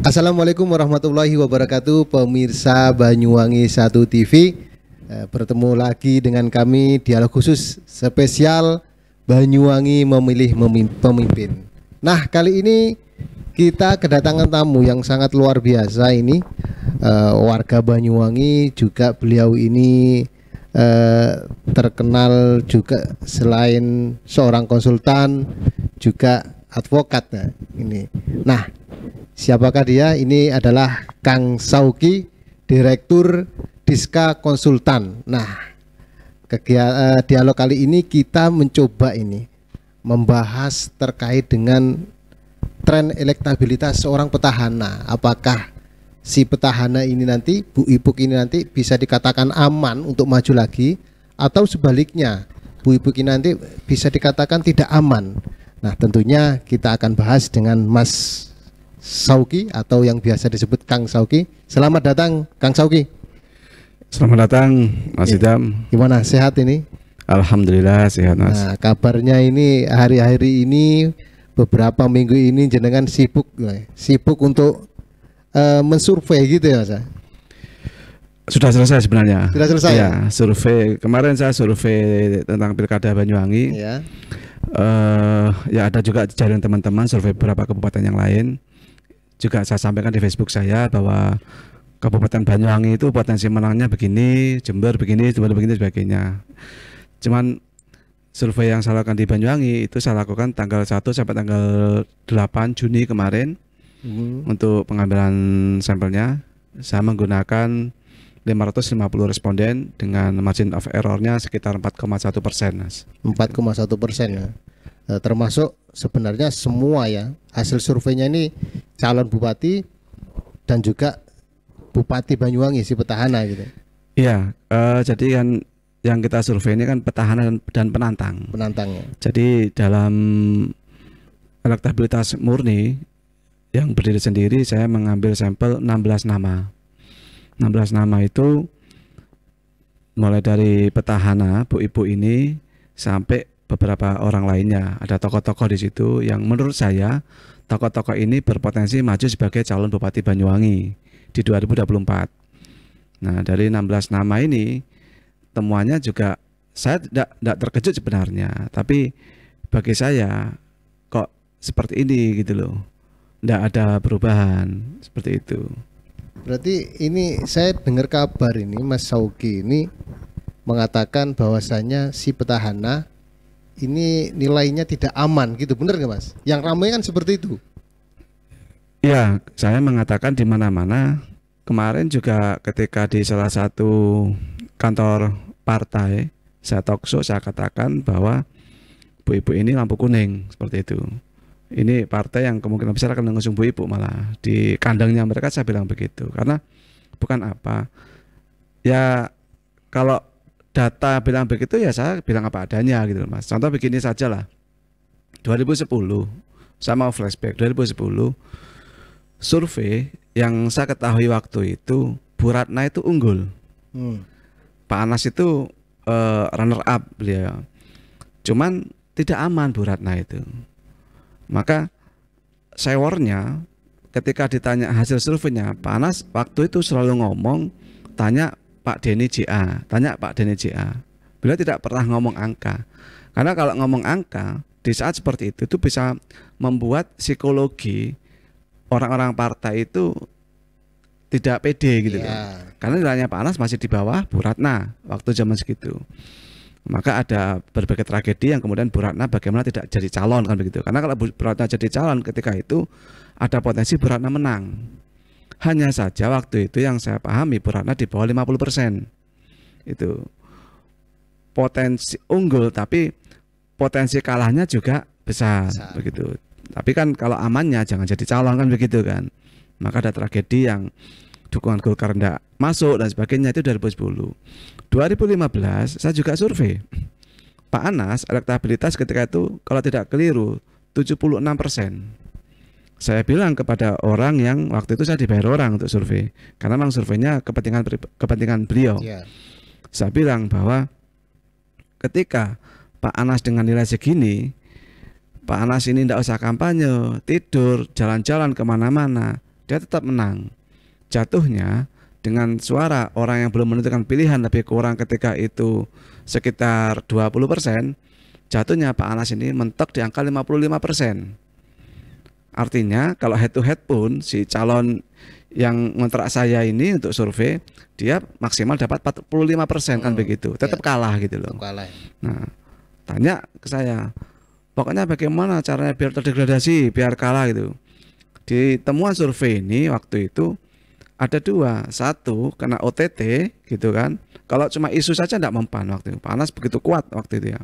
Assalamualaikum warahmatullahi wabarakatuh, pemirsa Banyuwangi 1 TV. Bertemu lagi dengan kami dialog khusus spesial Banyuwangi memilih pemimpin. Nah, kali ini kita kedatangan tamu yang sangat luar biasa ini, warga Banyuwangi, juga beliau ini terkenal juga selain seorang konsultan juga advokat. Nah, siapakah dia? Ini adalah Kang Sauki, Direktur Diska Konsultan. Nah, dialog kali ini kita mencoba membahas terkait dengan tren elektabilitas seorang petahana. Apakah si petahana ini nanti, Bu Ipuk ini nanti bisa dikatakan aman untuk maju lagi, atau sebaliknya Bu Ipuk ini nanti bisa dikatakan tidak aman? Nah, tentunya kita akan bahas dengan Mas Sauki, atau yang biasa disebut Kang Sauki. Selamat datang Kang Sauki. Selamat datang Mas Idam. Gimana, sehat ini? Alhamdulillah sehat Mas. Nah, kabarnya ini hari-hari ini, beberapa minggu ini jenengan sibuk untuk mensurvei gitu ya Mas? Sudah selesai sebenarnya. Sudah selesai ya? Survei kemarin saya survei tentang Pilkada Banyuwangi. Ya. Ya ada juga jaring teman-teman survei beberapa kabupaten yang lain. Juga saya sampaikan di Facebook saya bahwa Kabupaten Banyuwangi itu potensi menangnya begini, Jember begini, sebagainya. Cuman survei yang saya lakukan di Banyuwangi itu saya lakukan tanggal 1 sampai tanggal 8 Juni kemarin. Untuk pengambilan sampelnya saya menggunakan 550 responden dengan margin of errornya sekitar 4,1%. 4,1% ya. Termasuk sebenarnya semua ya, hasil surveinya ini calon bupati dan juga Bupati Banyuwangi si petahana gitu. Iya, jadi kan yang kita survei ini kan petahana dan penantang. Penantangnya. Jadi dalam elektabilitas murni yang berdiri sendiri saya mengambil sampel 16 nama. 16 nama itu mulai dari petahana Bu Ibu ini sampai beberapa orang lainnya. Ada tokoh-tokoh di situ yang menurut saya tokoh-tokoh ini berpotensi maju sebagai calon Bupati Banyuwangi di 2024. Nah, dari 16 nama ini temuannya juga saya tidak terkejut sebenarnya, tapi bagi saya kok seperti ini gitu loh. Tidak ada perubahan seperti itu. Berarti ini saya dengar kabar ini Mas Sauki ini mengatakan bahwasanya si petahana ini nilainya tidak aman gitu, bener nggak Mas? Yang ramai kan seperti itu. Ya, saya mengatakan di mana-mana. Kemarin juga ketika di salah satu kantor partai saya talkshow, saya katakan bahwa Bu Ibu ini lampu kuning seperti itu. Ini partai yang kemungkinan besar akan mengusung Bu Ibu, malah di kandangnya mereka saya bilang begitu. Karena bukan apa, ya kalau data bilang begitu ya saya bilang apa adanya gitu Mas. Contoh begini saja lah, 2010 saya mau flashback 2010 survei yang saya ketahui waktu itu Bu Ratna itu unggul. Pak Anas itu runner up beliau. Cuman tidak aman Bu Ratna itu. Maka sewornya ketika ditanya hasil surveinya, Pak Anas waktu itu selalu ngomong, tanya Pak Denny JA, tanya Pak Denny JA. Beliau tidak pernah ngomong angka. Karena kalau ngomong angka di saat seperti itu bisa membuat psikologi orang-orang partai itu tidak pede gitu loh. Karena nilainya Pak Anas masih di bawah Bu Ratna waktu zaman segitu. Maka ada berbagai tragedi yang kemudian Bu Ratna bagaimana tidak jadi calon kan begitu. Karena kalau Bu Ratna jadi calon ketika itu ada potensi Bu Ratna menang. Hanya saja waktu itu yang saya pahami Bu Ratna di bawah 50%. Itu potensi unggul tapi potensi kalahnya juga besar. Begitu. Tapi kan kalau amannya jangan jadi calon kan begitu kan. Maka ada tragedi yang dukungan Golkar tidak masuk dan sebagainya, itu 2010. 2015 saya juga survei Pak Anas, elektabilitas ketika itu kalau tidak keliru 76%. Saya bilang kepada orang yang waktu itu saya dibayar orang untuk survei, karena memang surveinya kepentingan beliau. Saya bilang bahwa ketika Pak Anas dengan nilai segini, Pak Anas ini tidak usah kampanye, tidur, jalan-jalan kemana-mana, dia tetap menang. Jatuhnya dengan suara orang yang belum menentukan pilihan lebih kurang ketika itu sekitar 20%, jatuhnya Pak Anas ini mentok di angka 55%. Artinya kalau head to head pun si calon yang ngontrak saya ini untuk survei dia maksimal dapat 45% kan begitu, tetap kalah gitu loh. Kalah. Nah, tanya ke saya, pokoknya bagaimana caranya biar terdegradasi, biar kalah gitu. Di temuan survei ini waktu itu ada dua, satu kena OTT gitu kan. Kalau cuma isu saja tidak mempan waktu itu. Pak Anas begitu kuat waktu itu ya.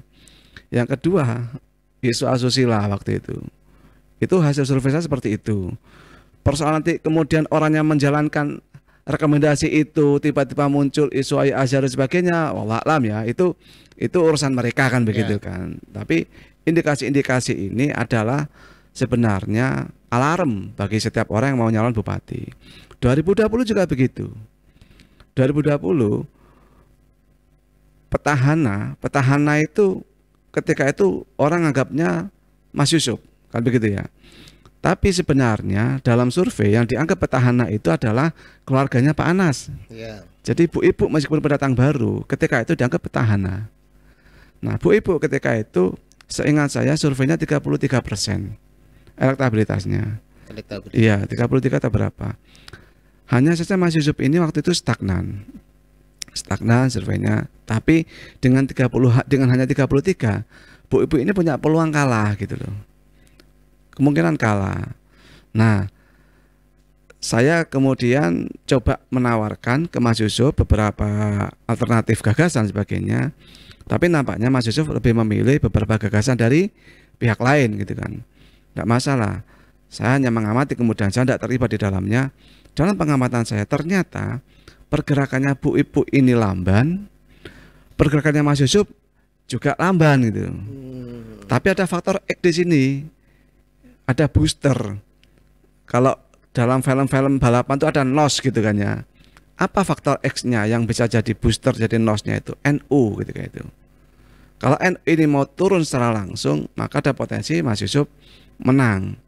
Yang kedua isu asusila waktu itu. Itu hasil survei saya seperti itu. Persoalan nanti kemudian orangnya menjalankan rekomendasi itu tiba-tiba muncul isu Azhar dan sebagainya, wallah alam ya, itu urusan mereka kan begitu kan. Tapi indikasi-indikasi ini adalah sebenarnya alarm bagi setiap orang yang mau nyalon bupati. 2020 juga begitu. 2020 petahana itu ketika itu orang anggapnya Mas Yusuf kan begitu ya. Tapi sebenarnya dalam survei yang dianggap petahana itu adalah keluarganya Pak Anas. Jadi Bu Ibu meskipun pendatang baru ketika itu dianggap petahana. Nah Bu Ibu ketika itu seingat saya surveinya 33% elektabilitasnya. Iya 33 atau berapa. Hanya saja Mas Yusuf ini waktu itu stagnan surveinya. Tapi dengan hanya 33 Bu Ibu ini punya peluang kalah gitu loh. Kemungkinan kalah. Nah, saya kemudian coba menawarkan ke Mas Yusuf beberapa alternatif gagasan sebagainya. Tapi nampaknya Mas Yusuf lebih memilih beberapa gagasan dari pihak lain gitu kan. Tidak masalah. Saya hanya mengamati kemudian saya tidak terlibat di dalamnya. Dalam pengamatan saya ternyata pergerakannya Bu Ibu ini lamban, pergerakannya Mas Yusuf juga lamban gitu. Tapi ada faktor X di sini. Ada booster. Kalau dalam film-film balapan itu ada NOS gitu kan ya. Apa faktor X-nya yang bisa jadi booster jadi NOS-nya itu? NU gitu kan itu. Kalau NU ini mau turun secara langsung, maka ada potensi Mas Yusuf menang.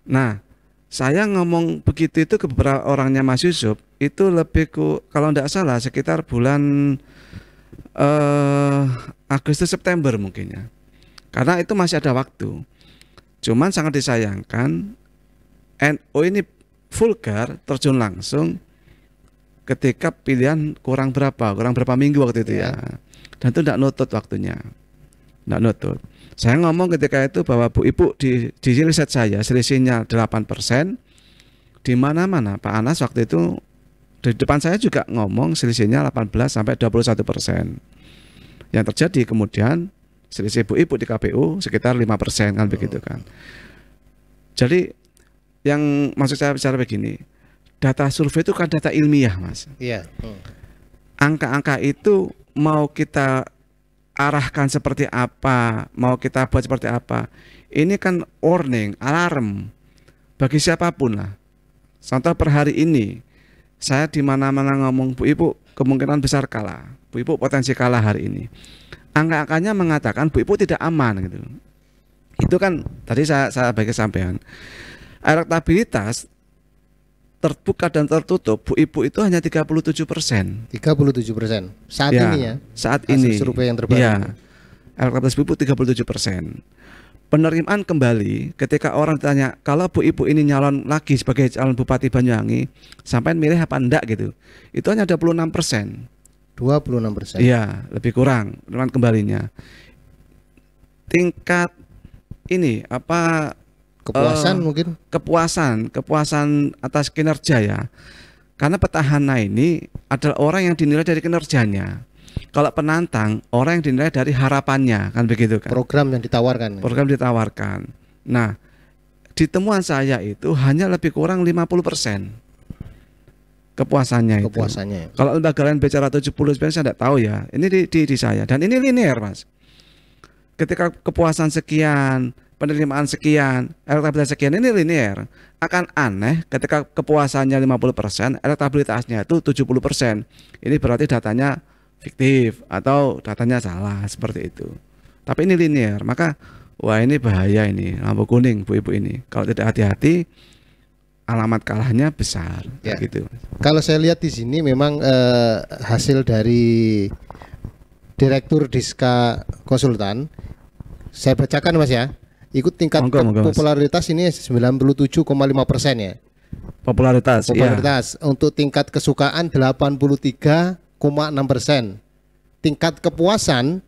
Nah, saya ngomong begitu itu ke beberapa orangnya Mas Yusuf, itu lebih kalau tidak salah sekitar bulan Agustus September mungkin ya. Karena itu masih ada waktu. Cuman sangat disayangkan NU ini vulgar terjun langsung ketika pilihan kurang berapa minggu waktu itu ya. Dan itu tidak nutut waktunya. Tidak nutut. Saya ngomong ketika itu bahwa Bu Ibu di riset saya selisihnya 8%. Di mana-mana Pak Anas waktu itu di depan saya juga ngomong selisihnya 18 sampai 21%. Yang terjadi kemudian selisih Bu Ibu di KPU sekitar 5% kan begitu kan. Jadi yang maksud saya bicara begini, data survei itu kan data ilmiah Mas. Iya. Angka-angka itu mau kita arahkan seperti apa, mau kita buat seperti apa, ini kan warning, alarm bagi siapapun lah. Contoh per hari ini saya di mana-mana ngomong Bu Ibu kemungkinan besar kalah, Bu Ibu potensi kalah hari ini. Angka-angkanya mengatakan Bu Ibu tidak aman gitu. Itu kan tadi saya bagi sampean. Elektabilitas terbuka dan tertutup Bu Ibu itu hanya 37%. 37% saat ini ya. Saat ini. Survei yang terbaru. Ya. Elektabilitas Bu Ibu 37%. Penerimaan kembali ketika orang ditanya kalau Bu Ibu ini nyalon lagi sebagai calon Bupati Banyuwangi, sampai milih apa enggak gitu. Itu hanya 26%. 26%. Iya, lebih kurang dengan kembalinya. Tingkat ini apa kepuasan mungkin? Kepuasan atas kinerja ya. Karena petahana ini adalah orang yang dinilai dari kinerjanya. Kalau penantang orang yang dinilai dari harapannya kan begitu kan. Program yang ditawarkan. Program ditawarkan. Nah, di temuan saya itu hanya lebih kurang 50%. Kepuasannya itu. Kalau lembaga lain bicara 70 sebenarnya saya tidak tahu ya. Ini di saya dan ini linear Mas. Ketika kepuasan sekian, penerimaan sekian, elektabilitas sekian, ini linear. Akan aneh ketika kepuasannya 50%, elektabilitasnya itu 70%. Ini berarti datanya fiktif atau datanya salah seperti itu. Tapi ini linear, maka wah ini bahaya ini, lampu kuning Bu Ibu ini. Kalau tidak hati-hati alamat kalahnya besar, Ya. gitu. Kalau saya lihat di sini memang hasil dari Direktur Diska Konsultan, saya bacakan Mas ya. Ikut tingkat Monggo, Mas. popularitas ini 97,5% ya. Popularitas, iya. Untuk tingkat kesukaan 83,6%. Tingkat kepuasan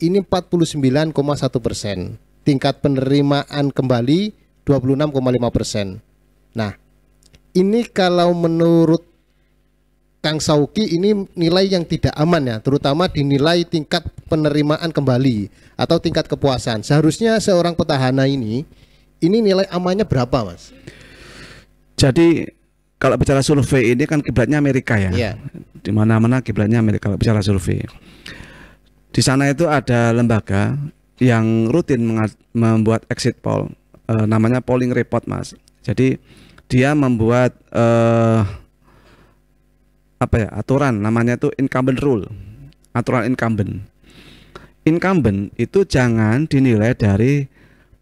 ini 49,1%. Tingkat penerimaan kembali 26,5%. Nah, ini kalau menurut Kang Sauki ini nilai yang tidak aman ya, terutama dinilai tingkat penerimaan kembali atau tingkat kepuasan. Seharusnya seorang petahana ini nilai amannya berapa, Mas? Jadi kalau bicara survei ini kan kiblatnya Amerika ya. Iya. Di mana-mana kiblatnya Amerika kalau bicara survei. Di sana itu ada lembaga yang rutin membuat exit poll, namanya polling report, Mas. Jadi dia membuat aturan, namanya itu incumbent rule, aturan incumbent. Incumbent itu jangan dinilai dari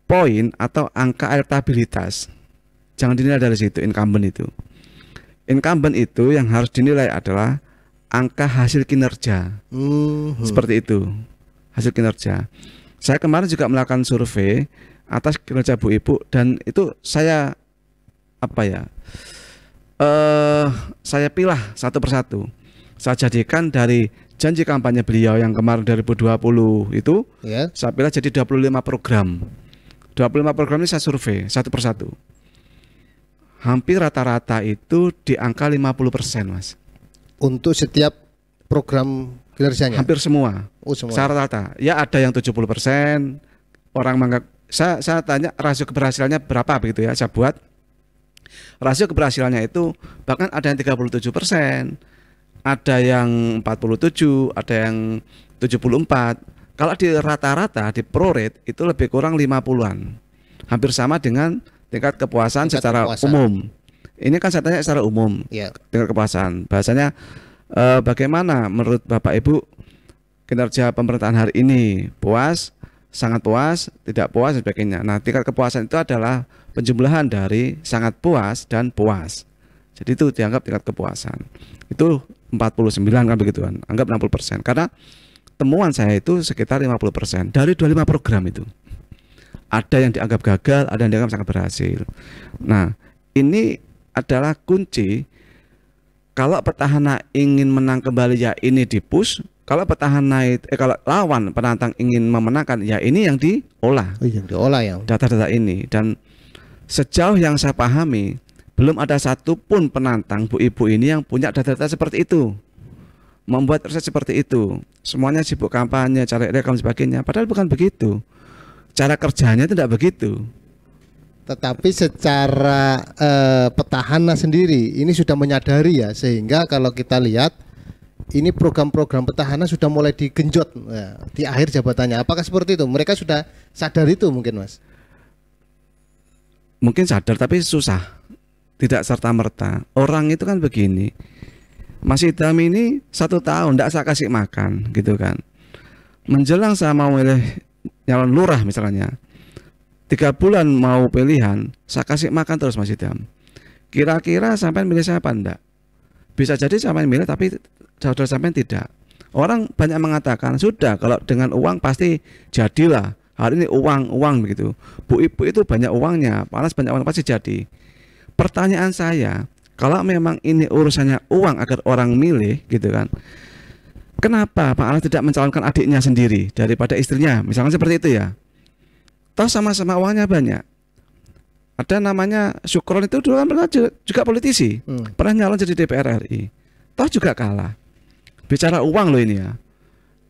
poin atau angka elektabilitas, jangan dinilai dari situ. Incumbent itu yang harus dinilai adalah angka hasil kinerja. Seperti itu, hasil kinerja. Saya kemarin juga melakukan survei atas kinerja Bu Ibu, dan itu saya saya pilah satu persatu. Saya jadikan dari janji kampanye beliau yang kemarin 2020 itu, saya pilah jadi 25 program. 25 program ini saya survei satu persatu. Hampir rata-rata itu di angka 50%, Mas. Untuk setiap program kinerjanya? Hampir semua. Semua. Secara rata. Ya ada yang 70%. Orang menganggap, saya tanya rasio keberhasilannya berapa begitu ya. Saya buat rasio keberhasilannya itu bahkan ada yang 37%, ada yang 47%, ada yang 74%. Kalau di rata-rata di prorate itu lebih kurang 50-an. Hampir sama dengan tingkat kepuasan secara umum. Ini kan saya tanya secara umum. Tingkat kepuasan. Bahasanya bagaimana menurut Bapak Ibu kinerja pemerintahan hari ini? Puas, sangat puas, tidak puas dan sebagainya. Nah, tingkat kepuasan itu adalah penjumlahan dari sangat puas dan puas. Jadi itu dianggap tingkat kepuasan. Itu 49 kan begituan. Anggap 60%. Karena temuan saya itu sekitar 50% dari 25 program itu. Ada yang dianggap gagal, ada yang dianggap sangat berhasil. Nah, ini adalah kunci. Kalau petahana ingin menang kembali, ya ini di-push. Kalau kalau lawan penantang ingin memenangkan, ya ini yang diolah. Yang diolah ya. Data-data ini. Dan sejauh yang saya pahami, belum ada satupun penantang Bu Ibu ini yang punya data-data seperti itu, membuat riset seperti itu. Semuanya sibuk kampanye, cari rekam sebagainya. Padahal bukan begitu. Cara kerjanya itu tidak begitu. Tetapi secara petahana sendiri ini sudah menyadari ya, sehingga kalau kita lihat ini program-program petahana sudah mulai digenjot di akhir jabatannya. Apakah seperti itu? Mereka sudah sadar itu mungkin, Mas? Mungkin sadar tapi susah, tidak serta-merta. Orang itu kan begini, Mas Idam ini 1 tahun tidak saya kasih makan gitu kan. Menjelang saya mau milih nyalon lurah misalnya, 3 bulan mau pilihan, saya kasih makan terus Mas Idam. Kira-kira sampai milih saya apa enggak? Bisa jadi sampai milih tapi saudara sampai tidak. Orang banyak mengatakan sudah kalau dengan uang pasti jadilah. Hari ini uang begitu. Bu Ibu itu banyak uangnya, panas banyak uang pasti jadi. Pertanyaan saya, kalau memang ini urusannya uang agar orang milih gitu kan, kenapa Pak Alas tidak mencalonkan adiknya sendiri daripada istrinya? Misalnya seperti itu ya. Toh sama-sama uangnya banyak. Ada namanya Syukron itu dulu kan pernah juga politisi, pernah nyalon jadi DPR RI. Toh juga kalah. Bicara uang loh ini ya.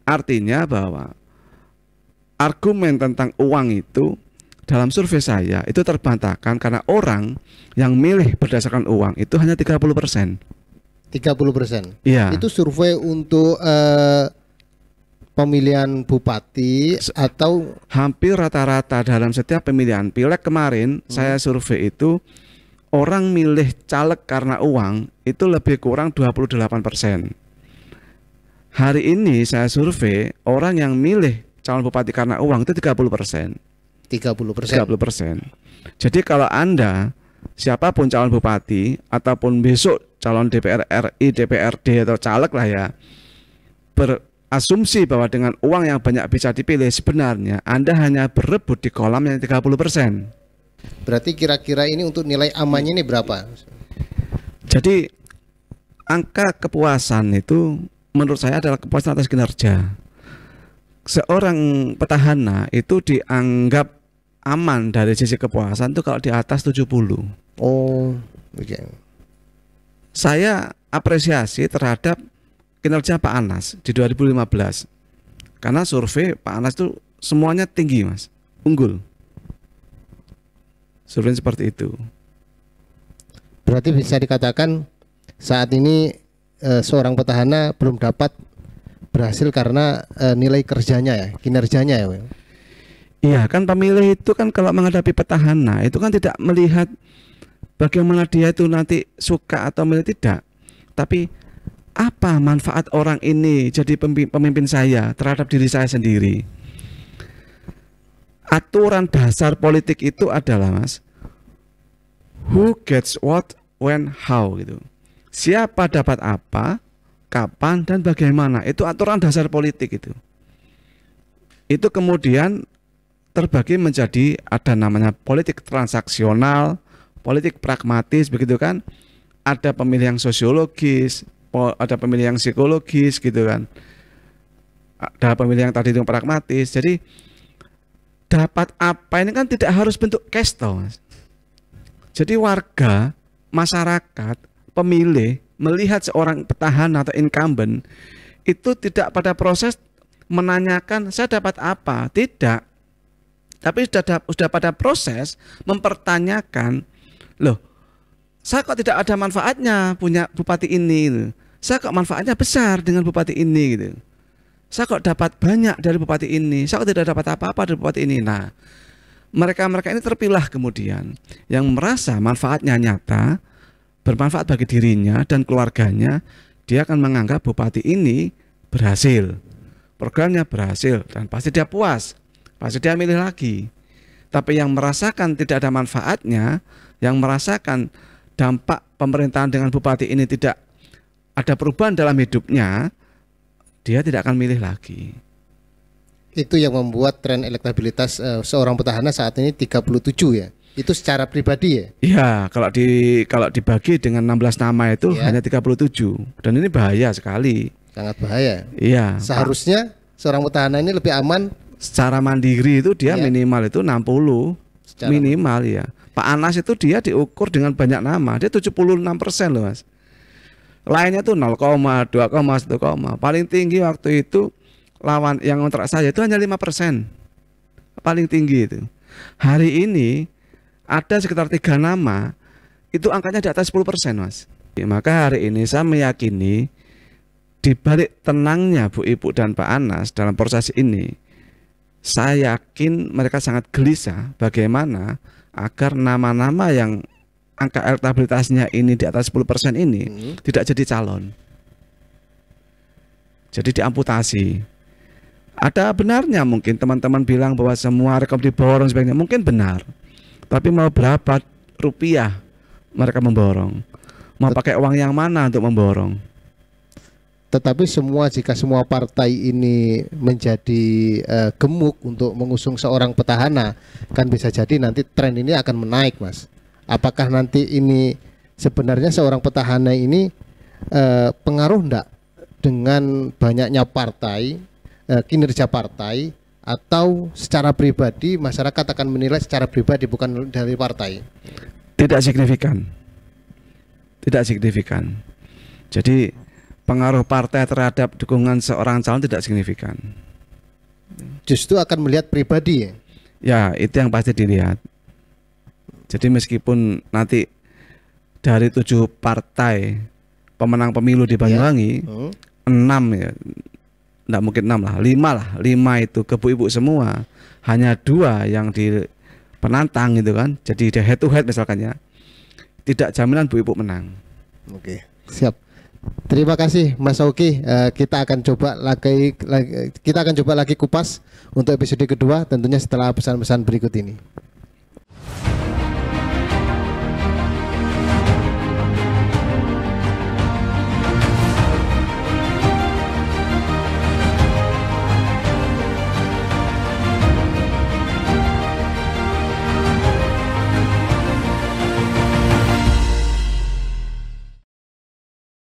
Artinya bahwa argumen tentang uang itu dalam survei saya itu terbantahkan karena orang yang milih berdasarkan uang itu hanya 30%. 30%. Iya. Itu survei untuk pemilihan bupati atau hampir rata-rata dalam setiap pemilihan pileg kemarin saya survei itu orang milih caleg karena uang itu lebih kurang 28%. Hari ini saya survei orang yang milih calon bupati karena uang itu 30%. 30%. 30%. Jadi kalau Anda siapapun calon bupati ataupun besok calon DPR RI, DPRD atau caleg lah ya, berasumsi bahwa dengan uang yang banyak bisa dipilih, sebenarnya Anda hanya berebut di kolam yang 30%. Berarti kira-kira ini untuk nilai amannya ini berapa? Jadi angka kepuasan itu menurut saya adalah kepuasan atas kinerja. Seorang petahana itu dianggap aman dari sisi kepuasan itu kalau di atas 70. Oh, oke. Saya apresiasi terhadap kinerja Pak Anas di 2015. Karena survei Pak Anas itu semuanya tinggi, Mas. Unggul. Survei seperti itu. Berarti bisa dikatakan saat ini seorang petahana belum dapat berhasil karena nilai kerjanya ya, kinerjanya ya. Iya, kan pemilih itu kan kalau menghadapi petahana itu kan tidak melihat bagaimana dia itu nanti suka atau tidak, tapi apa manfaat orang ini jadi pemimpin saya terhadap diri saya sendiri. Aturan dasar politik itu adalah, Mas, who gets what, when, how gitu. Siapa dapat apa, kapan, dan bagaimana. Itu aturan dasar politik itu. Itu kemudian terbagi menjadi ada namanya politik transaksional, politik pragmatis, begitu kan. Ada pemilih yang sosiologis, ada pemilih yang psikologis gitu kan. Ada pemilih yang tadi itu pragmatis. Jadi dapat apa ini kan tidak harus bentuk kesto, Mas. Jadi warga, masyarakat, pemilih melihat seorang petahana atau incumbent itu tidak pada proses menanyakan saya dapat apa, tidak. Tapi sudah pada proses mempertanyakan, loh, saya kok tidak ada manfaatnya punya bupati ini, saya kok manfaatnya besar dengan bupati ini gitu. Saya kok dapat banyak dari bupati ini, saya kok tidak dapat apa-apa dari bupati ini. Nah, mereka-mereka ini terpilah kemudian yang merasa manfaatnya nyata, bermanfaat bagi dirinya dan keluarganya, dia akan menganggap bupati ini berhasil, programnya berhasil, dan pasti dia puas, pasti dia milih lagi. Tapi yang merasakan tidak ada manfaatnya, yang merasakan dampak pemerintahan dengan bupati ini tidak ada perubahan dalam hidupnya, dia tidak akan milih lagi. Itu yang membuat tren elektabilitas seorang petahana saat ini 37 ya. Itu secara pribadi ya? Iya, kalau dibagi dengan 16 nama itu ya, hanya 37. Dan ini bahaya sekali. Sangat bahaya. Iya. Seharusnya seorang petahana ini lebih aman secara mandiri itu dia minimal itu 60 secara minimal ya. Pak Anas itu dia diukur dengan banyak nama, dia 76% loh, Mas. Lainnya tuh 0, 2, 1, paling tinggi waktu itu lawan yang kontrak saya itu hanya 5%. Paling tinggi itu. Hari ini ada sekitar 3 nama itu angkanya di atas 10%, Mas. Maka hari ini saya meyakini di balik tenangnya Bu Ibu dan Pak Anas dalam proses ini, saya yakin mereka sangat gelisah bagaimana agar nama-nama yang angka elektabilitasnya ini di atas 10% ini tidak jadi calon. Jadi diamputasi. Ada benarnya mungkin teman-teman bilang bahwa semua rekam diborong sebagainya, mungkin benar. Tapi mau berapa rupiah mereka memborong? Mau pakai uang yang mana untuk memborong? Tetapi jika semua partai ini menjadi gemuk untuk mengusung seorang petahana, kan bisa jadi nanti tren ini akan menaik, Mas. Apakah nanti ini sebenarnya seorang petahana ini pengaruh enggak dengan banyaknya partai, kinerja partai, atau secara pribadi masyarakat akan menilai secara pribadi bukan dari partai? Tidak signifikan. Tidak signifikan. Jadi pengaruh partai terhadap dukungan seorang calon tidak signifikan. Justru akan melihat pribadi ya? Ya, itu yang pasti dilihat. Jadi meskipun nanti dari 7 partai pemenang pemilu di Banyuwangi, 6 ya, enggak mungkin 6 lah, 5 itu ke Bu Ibu semua, hanya 2 yang di penantang gitu kan, jadi dia head to head misalkan ya, tidak jaminan Bu Ibu menang. Oke, siap. Terima kasih Mas Oki. Kita akan coba lagi kupas untuk episode kedua, tentunya setelah pesan-pesan berikut ini.